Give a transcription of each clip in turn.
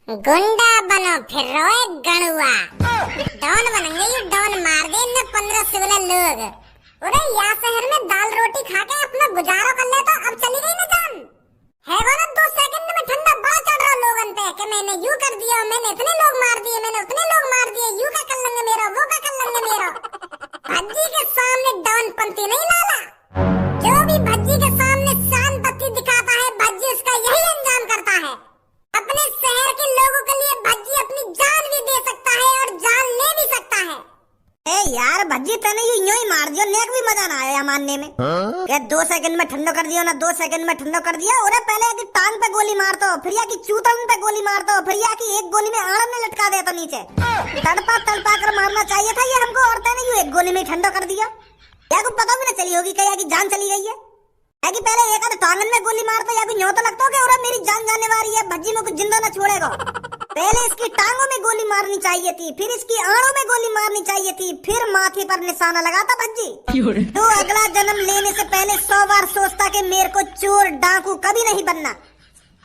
गुंडा बनो फिर रोए गणुआ। डॉन बनेंगे ये, डॉन मार दे इन्हें 15-16 लोग। अरे यहाँ शहर में दाल रोटी खा के अपना गुजारो कर ले तो अब चली गई ना जान। है वो ना 2 सेकंड में ठंडा बड़ा चढ़ रहा लोगन पे कि मैंने यूं कर दिया, मैंने इतने लोग मार दिए, मैंने उतने लोग मार दिए, यूं का कर लेंगे मेरा, वो का कर लेंगे मेरा। भज्जी के सामने डॉन पंती नहीं लाला। जो भी भज्जी के सामने शान पत्ती दिखाता है, भज्जी उसका यही अंजाम करता है। अपने शहर के लोगों के लिए भज्जी अपनी जान भी दे सकता है और जान ले भी सकता है। ए यार भज्जी तने यूं ही मार दियो, नेक भी मजा ना आया मानने में। क्या 2 सेकंड में ठंडो कर दियो ना, 2 सेकंड में ठंडो कर दिया। और पहले की टांग पे गोली मारतो, फिर या की चूतन पे गोली मारतो, फिर या की एक गोली में आड़म में लटका देता नीचे। तड़पा तड़पा कर मारना चाहिए था ये हमको, और तने यूं एक गोली में ठंडो कर दिया। या को पता भी ना चली होगी क्या की जान चली गई है। कि पहले एक आध टांगन में गोली मारता या न्यों तो लगता हो कि और मेरी जान जाने वाली है, भज्जी में कुछ जिंदा ना छोड़ेगा। पहले इसकी टांगों में गोली मारनी चाहिए थी, फिर इसकी आड़ों में गोली मारनी चाहिए थी, फिर माथे पर निशाना लगाता भज्जी। तो अगला जन्म लेने से पहले 100 बार सोचता कि मेरे को चोर डाकू कभी नहीं बनना।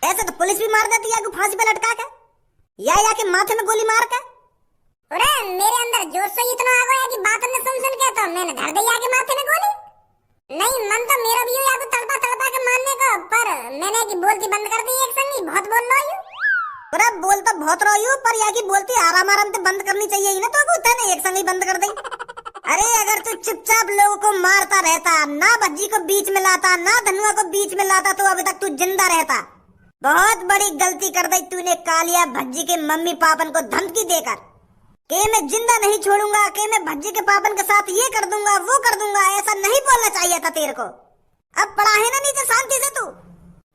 ऐसे तो पुलिस भी मार देती है फांसी पे लटका के, या के माथे में गोली मार के। अरे मेरे अंदर जोश से इतना आ गया कि बात ने सुन के तो मैंने धर दी आगे माथे में गोली। नहीं मन तो मेरा भी है तड़पा तड़पा के मारने को, पर मैंने की बोलती बंद कर दी एक संगी। बहुत बोल रहा हूँ, अरे बोल तो बहुत रही हूँ, पर या की बोलती आराम आराम से बंद करनी चाहिए ही ना, तो तूने एक संगी बंद कर दी। अरे अगर तू चुपचाप लोगों को मारता रहता, ना भज्जी को बीच में लाता, ना धनुआ को बीच में लाता, तो अभी तक तू जिंदा रहता। बहुत बड़ी गलती कर दी तूने कालिया, भज्जी के मम्मी पापन को धमकी देकर के मैं जिंदा नहीं छोड़ूंगा, के मैं भज्जी के पापन के साथ ये कर दूंगा, वो कर दूंगा। ऐसा नहीं बोलना चाहिए था तेरे को। अब पड़ा है ना नीचे शांति से तू।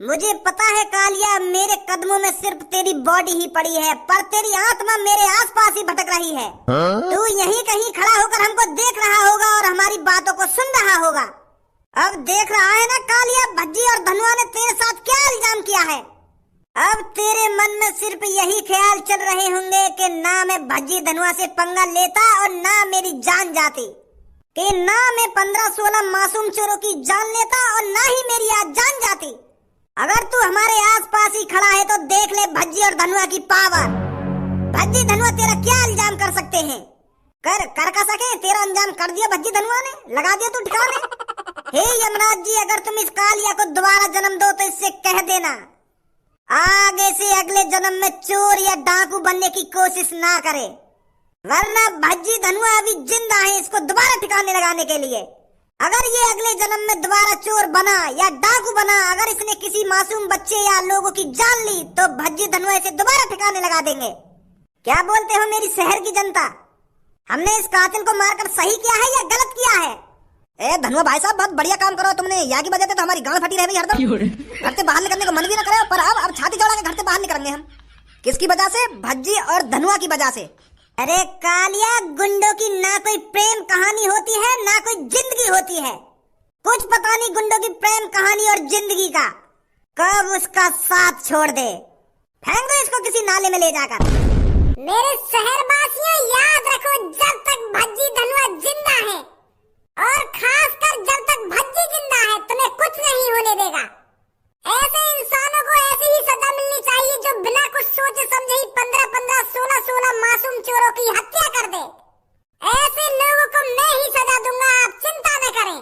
मुझे पता है कालिया, मेरे कदमों में सिर्फ तेरी बॉडी ही पड़ी है, पर तेरी आत्मा मेरे आसपास ही भटक रही है। तू यहीं कहीं खड़ा होकर हमको देख रहा होगा और हमारी बातों को सुन रहा होगा। अब देख रहा है ना कालिया, भज्जी और धनुआ ने तेरे साथ क्या इल्जाम किया है। अब तेरे मन में सिर्फ यही ख्याल चल रहे होंगे कि ना मैं भज्जी धनुआ से पंगा लेता और ना मेरी जान जाती, कि ना मैं 15-16 मासूम चोरों की जान लेता और ना ही मेरी आज जान जाती। अगर तू हमारे आसपास ही खड़ा है तो देख ले भज्जी और धनुआ की पावर। भज्जी धनुआ तेरा क्या इल्जाम कर सकते हैं, कर का सके। तेरा अंजाम कर दिया भज्जी धनुआ ने, लगा दिया तू ठिकाने। हे यमराज जी, अगर तुम इस कालिया को दोबारा जन्म दो तो इससे कह देना आगे से अगले जन्म में चोर या डाकू बनने की कोशिश ना करे, वरना भज्जी धनुआ अभी जिंदा है इसको दोबारा ठिकाने लगाने के लिए। अगर ये अगले जन्म में दोबारा चोर बना या डाकू बना, अगर इसने किसी मासूम बच्चे या लोगों की जान ली, तो भज्जी धनुआ इसे दोबारा ठिकाने लगा देंगे। क्या बोलते हो मेरी शहर की जनता, हमने इस कातिल को मारकर सही किया है या गलत किया है। ए धनुआ भाई साहब, बहुत बढ़िया काम करो तुमने। यहाँ की वजह से तो हमारी गांड फटी रह गई हरदम। घर से बाहर निकलने को मन भी ना करे, पर अब छाती चौड़ा के घर से बाहर निकलेंगे हम। किसकी वजह से, भज्जी और धनुआ की वजह से। अरे कालिया, गुंडों की ना कोई प्रेम कहानी होती है ना कोई जिंदगी होती है। कुछ पता नहीं गुंडों की प्रेम कहानी और जिंदगी का, कब उसका साथ छोड़ दे। फेंक दो इसको किसी नाले में ले जाकर। मेरे शहरवासियों याद रखो, जब तक भज्जी धनुआ जिंदा है और खासकर जब तक भज्जी जिंदा है, तुम्हें कुछ नहीं होने देगा। ऐसे इंसानों को ऐसी ही सजा मिलनी चाहिए जो बिना कुछ सोचे समझे ही 15-15, 16-16 मासूम चोरों की हत्या कर दे। ऐसे लोगों को मैं ही सजा दूंगा, आप चिंता न करें।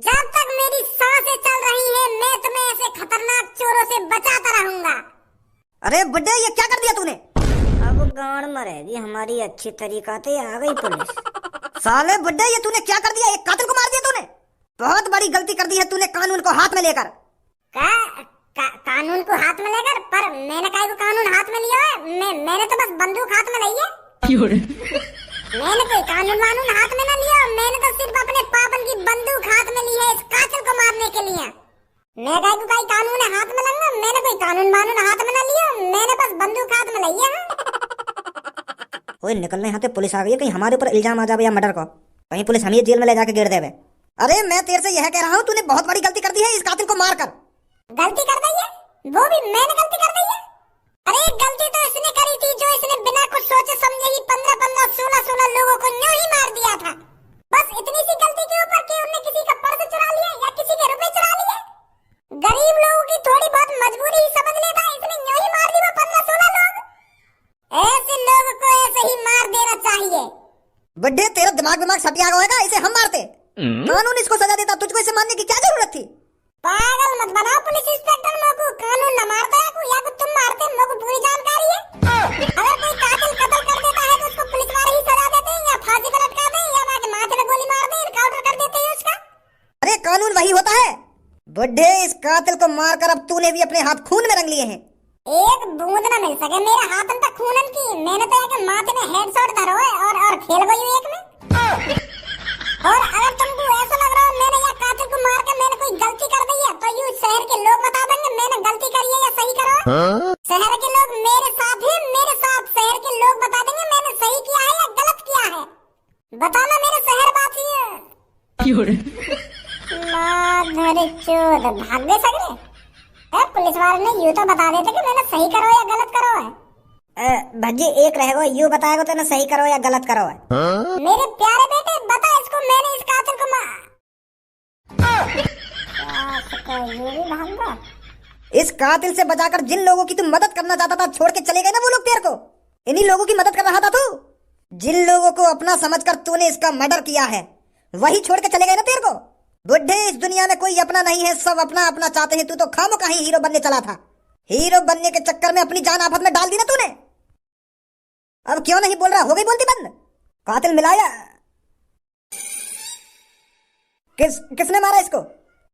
जब तक मेरी सांसें चल रही है, मैं तुम्हें ऐसे खतरनाक चोरों से बचाता रहूंगा। अरे बुड्ढे, ये क्या कर दिया तूने। अब गांड मरेगी हमारी अच्छी तरीका से। आ गई पुलिस। साले बुड्ढे, ये तूने क्या कर दिया, एक कातिल को मार दिया तूने। बहुत बड़ी गलती कर दी है तूने कानून को हाथ में लेकर। कानून को हाथ में लेकर, पर मैंने काहे को कानून हाथ में लिया है। मैंने तो बस बंदूक हाथ में ली है। मैंने कोई कानून वानून हाथ में न लिया, मैंने तो सिर्फ अपने पापन की बंदूक हाथ में ली है इस कातिल को मारने के लिए। मैं काहे को कोई कानून हाथ में लूंगा, मैंने कोई कानून वानून हाथ में न लिया, मैंने बस बंदूक हाथ में ली है। ओए निकलने यहाँ से पुलिस आ गई है, कहीं हमारे ऊपर इल्जाम आ जावे या मर्डर को, कहीं पुलिस हमें जेल में ले जाके गिर देवे। अरे मैं तेरे से यह कह रहा हूँ, तूने बहुत बड़ी गलती कर दी है इस कातिल को मारकर। गलती कर दी है, वो भी मैंने गलती कर दी है। अरे गलती तो इसने करी थी जो इसने बिना कुछ सोचे समझे ही 15-15, 16-16 लोगों को यूं ही मार दिया था। बस इतनी सी गलती के ऊपर कि उन्होंने किसी का पर्स चुरा लिया या किसी के रुपए चुरा लिए। गरीब लोगों की थोड़ी बहुत मजबूरी ही समझ लेता, इसने यूं ही मार दी वो 15-16 लोग। चाहिए। बुड्ढे तेरा दिमाग सट गया होगा, इसे हम मारते। कानून इसको सजा देता, तुझको इसे मारने की क्या जरूरत थी? पागल मत बनाओ पुलिस इंस्पेक्टर, मेरे को कानून न मारता है या तुम मारते, मेरे को पूरी जानकारी है। अगर कोई कातिल कत्ल कर देता है तो उसको पुलिस वाले ही सजा देते हैं, या फांसी पर लटका दें, या माथे में गोली मार दें, एनकाउंटर कर देते हैं उसका। अरे कानून वही होता है बुड्ढे, इस कातिल को मारकर अब तूने भी अपने हाथ खून में रंग लिए हैं। एक बूंद न मिल सके मेरे हाथन पे खूनन की। मैंने तो एक माथे में हेडशॉट धरो है और खेल गई हूं एक में। और अगर तुमको ऐसा लग रहा है मैंने या कातिल को मार के मैंने कोई गलती कर दी है, तो यू शहर के लोग बता देंगे मैंने गलती करी है या सही करो है। शहर के लोग मेरे साथ हैं, मेरे साथ शहर के लोग बता देंगे मैंने सही किया है या गलत किया है। बताना मेरे शहर बात ही माधर चोद भाग गए सगरे। पुलिस वाले ने यूं तो बता देते कि मैंने सही करो या गलत करो है। भज्जी एक रहेगा, यूं बताएगा तो ना सही करो या गलत करो है। मेरे प्यारे बेटे बता इसको, मैंने इस कातिल को इस कातिल से बचाकर जिन लोगों की तुम मदद करना चाहता था छोड़ के चले गए ना वो लोग तेरे को, इन्हीं लोगों की मदद कर रहा था तू। जिन लोगों को अपना समझकर तूने इसका मर्डर किया है वही छोड़ के चले गए ना तेरे को। बुड्ढे इस दुनिया में कोई अपना नहीं है, सब अपना अपना चाहते हैं। तू तो खामोखा ही हीरो बनने चला था, हीरो बनने के चक्कर में अपनी जान आफत में डाल दी ना तूने। अब क्यों नहीं बोल रहा, हो गई बोलती बंद? कातिल मिलाया किसने मारा इसको?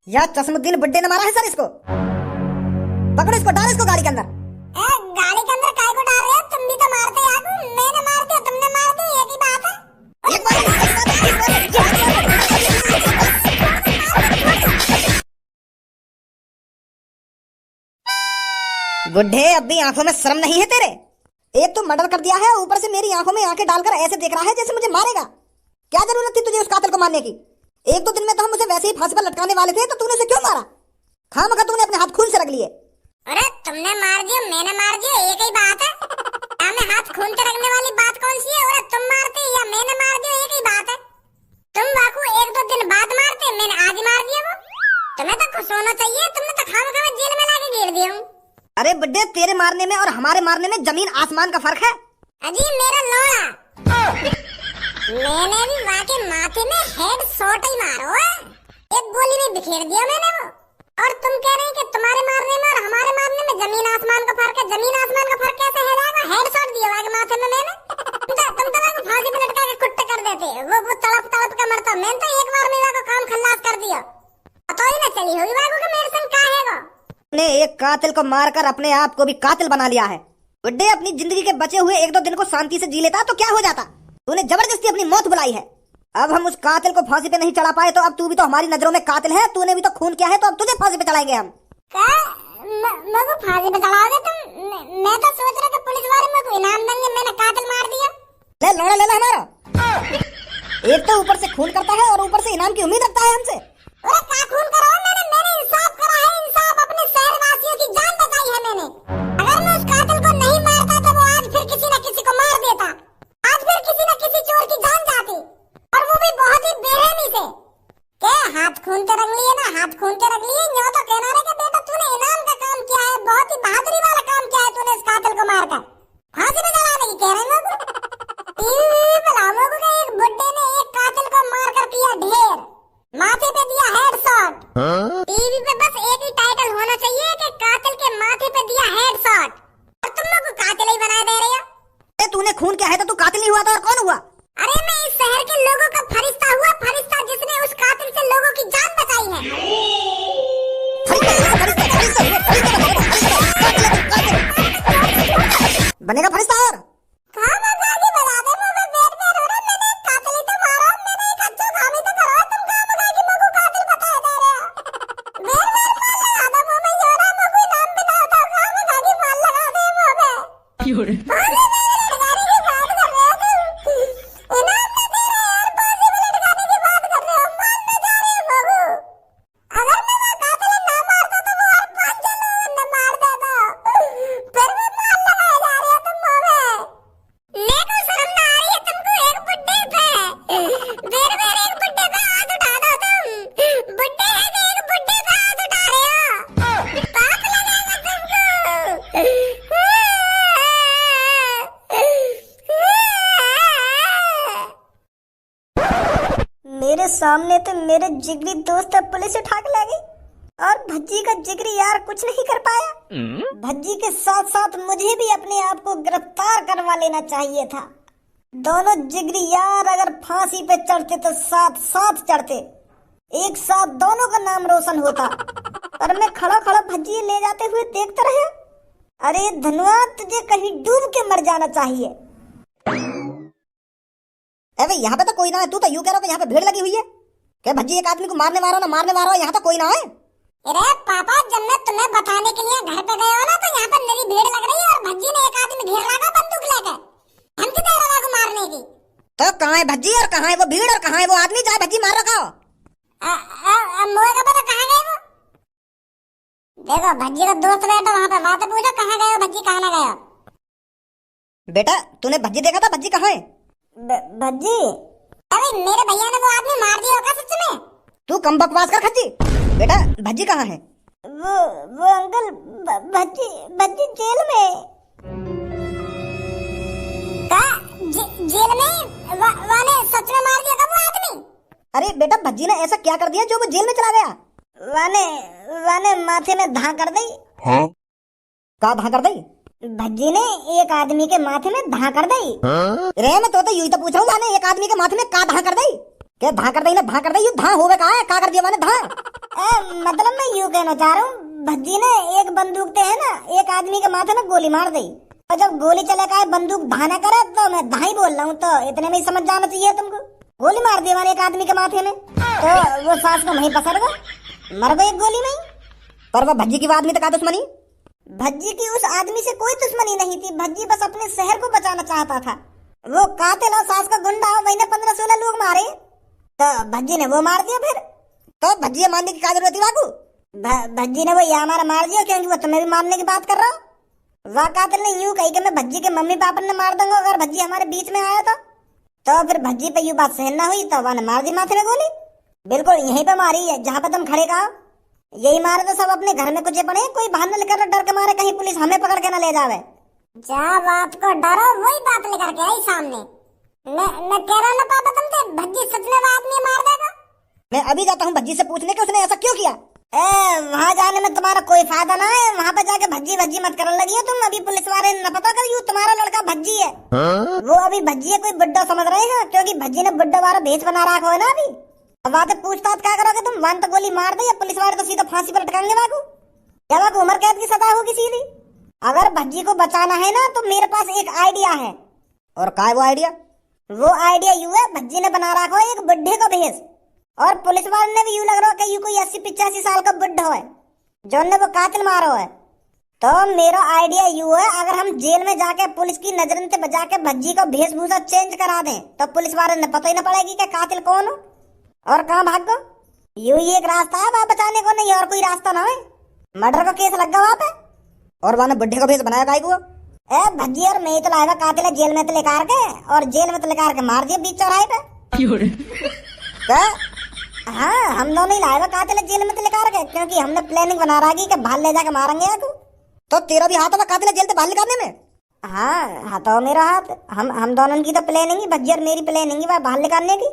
या चश्मुद्दीन बुड्ढे ने मारा है सर इसको? पकड़ो इसको, डालो इसको गाड़ी के अंदर। गाड़ी के अंदर काय को डाल रहे हो? तुम भी तो मारते यार, मैंने मार दिया तुमने मार दिया, एक ही बात है। बुड्ढे अब भी आंखों में शर्म नहीं है तेरे? एक तो मर्डर कर दिया है, ऊपर से मेरी आंखों में आंखें डालकर ऐसे देख रहा है जैसे मुझे मारेगा। क्या जरूरत थी तुझे उस कातिल को मारने की? एक दो दिन में तो हम उसे वैसे ही फांसी पर लटकाने वाले थे, तो तूने उसे क्यों मारा? खामखा तूने अपने हाथ खून से रख लिए। अरे तुमने मार दिया मैंने मार दिया, एक ही बात है। हमें हाथ खून से रखने वाली बात कौन सी है? अरे तुम मारते या मैंने मार दिया, एक ही बात है। तुम बाकू एक दो दिन बाद मारते, मैंने आज मार दिया वो। तुम्हें तो खुश होना चाहिए, तुमने तो खामखा जेल में लाके गिर दिया। अरे बुड्ढे तेरे मारने में और हमारे मारने में जमीन आसमान का फर्क है। अजी मेरा लोड़ा, मैंने भी वाके माथे में हेड शॉट ही मारो है, एक गोली में बिखेर दिया मैंने वो। और तुम कह रहे हैं कि तुम्हारे मारने में और हमारे मारने में जमीन आसमान का फर्क है। जमीन आसमान का फर्क कैसे है जाएगा? हेड शॉट दिया वाके माथे में मैंने। तुम तो वाको फांसी पे लटका के कुट्टे कर देते, वो तड़प तड़प के मरता। मैंने तो एक बार में वाको काम खल्लास कर दिया, पता ही ना चली होगी वाको कि मेरे संग का है वो। ने एक कातिल को मारकर अपने आप को भी कातिल बना लिया है। बुड्ढे अपनी जिंदगी के बचे हुए एक दो दिन को शांति से जी लेता तो क्या हो जाता? तूने जबरदस्ती अपनी मौत बुलाई है। अब हम उस कातिल को फांसी पे नहीं चढ़ा पाए तो अब तू भी तो हमारी नजरों में कातिल है। तूने भी तो खून किया है, तो अब तुझे फांसी पे चढ़ाएंगे हम। मेरे को फांसी पे चढ़ाओगे तुम? मैं तो सोच रहा था पुलिस वाले मेरे को इनाम देंगे, मैंने कातिल मार दिया। ले लोड़ा ले ला हमारा। एक तो ऊपर से खून करता है और ऊपर से इनाम की उम्मीद रखता है हमसे। अरे क्या खून करा है मैंने इंसाफ करा है, इंसाफ। अपने शहरवासियों की जान बचाई है मैंने। अगर मैं उस कातिल को नहीं मारता तो वो आज फिर किसी न किसी को मार देता, आज फिर किसी न किसी चोर की जान जाती, और वो भी बहुत ही बेरहमी से। क्या हाथ खून के रख लिए ना, हाथ खून के रख लिए। यूं तो कहना रे कि बेटा तूने इनाम का काम किया है, बहुत ही बहादुरी वाला काम किया है तूने इस कातिल को मारकर फांसी पे चढ़ाने की कह रहे हैं लोग। टीवी पे लाओ को एक बुड्ढे ने एक कातिल को मारकर किया ढेर, माथे पे दिया हेडशॉट। टीवी पे बस एक ही टाइटल होना चाहिए कि कातिल के माथे पे दिया हेडशॉट, और तुम लोग को कातिल ही बना दे रहे हो। तूने खून किया है तो तू कातिल नहीं हुआ था और कौन हुआ? अरे मैं इस शहर के लोगों का फरिश्ता हुआ, फरिश्ता जिसने उस कातिल से लोगों की जान बचाई है। बनेगा फरिश्ता और सामने तो मेरे जिगरी दोस्त पुलिस उठा के ले गई और भज्जी का जिगरी यार कुछ नहीं कर पाया। भज्जी के साथ साथ मुझे भी अपने आप को गिरफ्तार करवा लेना चाहिए था। दोनों जिगरी यार अगर फांसी पे चढ़ते तो साथ साथ चढ़ते, एक साथ दोनों का नाम रोशन होता। और मैं खड़ा खड़ा भज्जी ले जाते हुए देखता रहा। अरे धनुआ, तुझे कहीं डूब के मर जाना चाहिए। अबे यहाँ पे तो कोई ना है, तू तो यूं कह रहा है यहाँ पे भीड़ लगी हुई है। क्या भज्जी एक आदमी को मारने वाला यहाँ तो कोई ना है। अरे पापा, जब मैं तुम्हें बताने के लिए घर पे गया हो ना तो यहाँ पर मेरी भीड़ लग रही है और भज्जी ने एक आदमी घेर लगा बंदूक लेकर धमकी दे रहा को मारने की। तो कहाँ है भज्जी और कहाँ है वो भीड़ और कहाँ है वो आदमी चाहे भज्जी मार रखा हो? मोए का पता कहाँ गए वो? देखो भज्जी का दोस्त बैठा वहाँ पे, बात पूछो कहाँ गए हो भज्जी, कहाँ ना गए हो? बेटा तूने भज्जी देखा था? भज्जी कहाँ है? भज्जी? अरे मेरे भैया ने वो आदमी मार दिया होगा सच में। तू कम बकवास कर खज्जी। बेटा भज्जी कहाँ है? वो अंकल भज्जी जेल में। जेल में? वाने सच में मार दिया था वो आदमी? अरे बेटा भज्जी ने ऐसा क्या कर दिया जो वो जेल में चला गया? वाने माथे में धा कर दी। हाँ? का धा कर दी? भज्जी ने एक आदमी के माथे में धा कर दी। रे मैं तो यूं तो पूछ रहा हूँ, वाने एक आदमी के माथे में का धा कर दी? क्या धा कर दी ना धा कर दी? यू धा होवे का है, का कर दिया वाने धा? मतलब मैं यूं कहना चाह रहा हूँ, भज्जी ने एक बंदूक ते है ना एक आदमी के माथे में गोली मार दी और जब गोली चले का बंदूक धा ना करे तो मैं धा ही बोल रहा हूँ, तो इतने में ही समझ जाना चाहिए तुमको। गोली मार दी हमारे एक आदमी के माथे में तो वो सांस को वहीं पसर गया, मर गई एक गोली में ही। पर वो भज्जी की आदमी तो का दुश्मनी? भज्जी की उस आदमी से कोई दुश्मनी नहीं थी, भज्जी बस अपने शहर को बचाना चाहता था। वो कातिल और सास का गुंडा वही ने 15-16 लोग मारे तो भज्जी ने वो मार दिया। फिर तो भज्जी मारने की क्या जरूरत थी बाबू? भज्जी ने वो ये हमारा मार दिया क्योंकि वो तुम्हें भी मारने की बात कर रहा हूँ। वह कातिल ने यूं कही कि मैं भज्जी के मम्मी पापा ने मार दूंगा अगर भज्जी हमारे बीच में आया तो फिर भज्जी पे यूं बात सहन ना हुई तो वह ने मार दी माथे में गोली। बिल्कुल यहीं पे मारी है जहाँ पे तुम खड़े कहा। यही मारे तो सब अपने घर में कुछ पड़े, कोई बहाना लेकर डर के मारे कहीं पुलिस हमें पकड़ के न ले जावे। जा बात को डरो वही बात लेकर के आई सामने। मैं कह रहा ना पापा तुमसे भज्जी सच में वो आदमी मार देगा। मैं अभी जाता हूँ भज्जी से पूछने के उसने ऐसा क्यों किया। वहाँ जाने में तुम्हारा कोई फायदा ना है, वहाँ पे जाके भज्जी मत करने लगी हो तुम। अभी पुलिस वाले न पता कर यू तुम्हारा लड़का भज्जी है। वो अभी भज्जी है कोई बुड्ढा समझ रहे हैं क्योंकि भज्जी ने बुड्ढा वाला भेष बना रखा है ना। अभी अब वहाँ पे पूछताछ क्या करोगे तुम? वन तो गोली मार दे या पुलिस वाले तो सीधा फांसी पर लटकाएंगे बाबू, या बाबू उम्र कैद की सजा होगी सीधी। अगर भज्जी को बचाना है ना तो मेरे पास एक आइडिया है। और क्या है वो आइडिया? वो आइडिया यू है, भज्जी ने बना रखा है एक बुढ़े का भेष और पुलिस वाले ने भी यूं लग रहा है कि यू कोई 80-85 साल का बुढ़ा है जो ने वो कातिल मारो है। तो मेरा आइडिया यू है, अगर हम जेल में जाके पुलिस की नजर से बचा के भज्जी का वेशभूषा चेंज करा दें तो पुलिस वाले ने पता ही न पड़ेगी कि कातिल कौन हो और कहाँ भाग गो। यू ही एक रास्ता है वहाँ बचाने को, नहीं और कोई रास्ता ना है। मर्डर का केस लग गया वहाँ पे और वहाँ बुढ़े का भेष बनाया गाय को। भज्जी और मैं तो लाएगा कातिल है जेल में तो लेकर के और जेल में तो लेकर के मार दिया बीच चौराहे पे। हाँ हम दोनों ही लाएगा कातिल जेल में तो लेकर के क्योंकि हमने प्लानिंग बना रहा कि बाहर ले जाके मारेंगे यार। तो तेरा भी हाथ होगा कातिल जेल से बाहर निकालने में? हाँ हाथ हो मेरा हाथ। हम दोनों की तो प्लानिंग ही भज्जी और मेरी प्लानिंग ही बाहर निकालने की।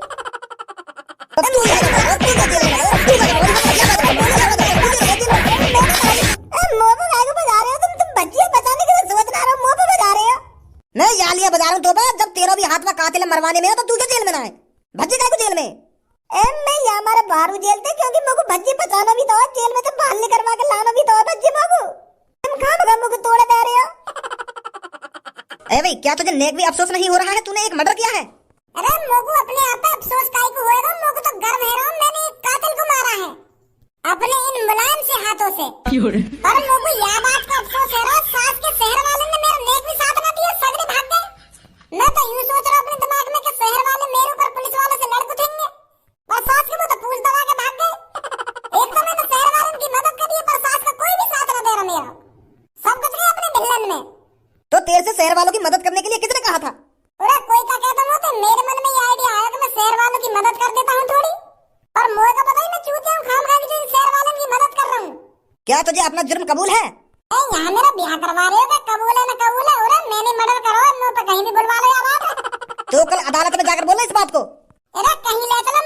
मैं यालिया बजा रहा हूँ तो जब तेरा भी हाथ में कातिल मरवाने में हो तो तू क्या जेल में ना है? भज्जी का जेल में? मैं यहाँ हमारे बाहर जेल थे क्योंकि मेरे को भज्जी बचाना भी तो जेल में से बाहर ले करवा के लाना भी तो भज्जी मेरे को। तुम कहाँ बगा मुझे तोड़े दे रहे हो? अरे भाई क्या तुझे नेक भी अफसोस नहीं हो रहा है? तूने एक मर्डर किया है। अरे मोगू अपने आप पे अफसोस काहे को होएगा? मोगू तो गर्व है रहा मैंने एक कातिल को मारा है अपने इन मुलायम से हाथों से। पर मोगू यह बात का अफसोस है रहा सास के शहर वाले ने मेरा नेक भी साथ न दिया, सगरे भाग गए। मैं तो यूं सोच रहा अपने दिमाग में कि शहर वाले मेरे ऊपर पुलिस वालों से लड़ उठेंगे पर सास के वो तो पूछ दबा के भाग गए। एक तो मैंने शहर वालों की मदद कर दी पर सास का कोई भी साथ न दे रहा मेरा, सब कुछ गया अपने ढिल्लन में। तो तेरे से शहर वालों की मदद करने के लिए किसने कहा था? अरे कोई का कहता हूँ तो मेरे मन में ये आइडिया आया कि मैं शहर वालों की मदद कर देता हूँ थोड़ी, पर मोए का पता ही मैं चूतिया हूँ खाम खा के शहर वालों की मदद कर रहा हूँ। क्या तुझे अपना जुर्म कबूल है? यहाँ मेरा ब्याह करवा रहे हो? कबूल है न कबूल है? अरे मैंने मर्डर करो नो पे कहीं भी बुलवा लो यार। तो कल अदालत में जाकर बोलना इस बात को। अरे कहीं ले चलो